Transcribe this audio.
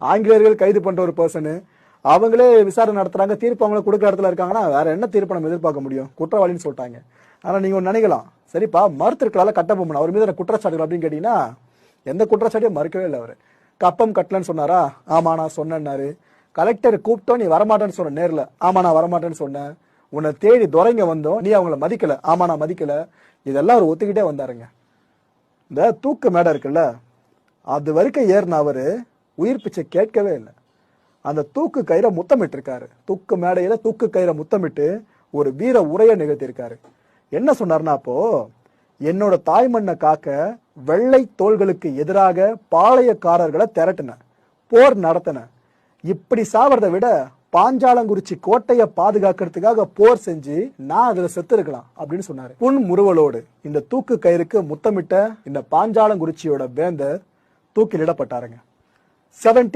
ஆங்கிலேயர்கள் கைது பண்ற ஒரு பர்சனு அவங்களே விசாரணை நடத்துறாங்க, தீர்ப்பு அவங்கள கொடுக்குற இடத்துல இருக்காங்கன்னா வேற என்ன தீர்ப்பு நம்ம எதிர்பார்க்க முடியும்? குற்றவாளின்னு சொல்லிட்டாங்க. ஆனா நீங்க ஒன்று நினைக்கலாம், சரிப்பா மறுத்திருக்கலால கட்டபொம்மன் அவர் மீது குற்றச்சாட்டுகள் அப்படின்னு கேட்டீங்கன்னா எந்த குற்றச்சாட்டையும் மறுக்கவே இல்லை. அவரு கப்பம் கட்டலன்னு சொன்னாரா? ஆமா நான் சொன்னேன்னாரு. கலெக்டர் கூப்பிட்டோம், நீ வரமாட்டேன்னு சொன்ன நேர்ல. ஆமா நான் வரமாட்டேன்னு சொன்னேன். உன்னை தேடி துறைங்க வந்தோம், நீ அவங்கள மதிக்கல. ஆமா நான் மதிக்கல. இதெல்லாம் அவர் ஒத்துக்கிட்டே வந்தாருங்க. இந்த தூக்கு மேடை இருக்குல்ல, அது வரைக்கும் ஏறின அவரு உயிர் பிச்சை கேட்கவே இல்லை. அந்த தூக்கு கயிறை முத்தமிட்டு இருக்காரு. தூக்கு மேடையில தூக்கு கயிறை முத்தமிட்டு ஒரு வீர உரையை நிகழ்த்தியிருக்காரு. என்ன சொன்னார்னா, அப்போ என்னோட தாய்மண்ணை காக்க வெள்ளை தோள்களுக்கு எதிராக பாளையக்காரர்களை திரட்டின, போர் நடத்தின. இப்படி சாவறதை விட பாஞ்சாலங்குறிச்சி கோட்டையை பாதுகாக்கிறதுக்காக போர் செஞ்சு நான் அதுல செத்து இருக்கலாம் அப்படின்னு சொன்னாரு. புன் முறுவலோடு இந்த தூக்கு கயிறுக்கு முத்தமிட்ட இந்த பாஞ்சாலங்குறிச்சியோட வேந்தர் தூக்கிலிடப்பட்டாருங்க. 17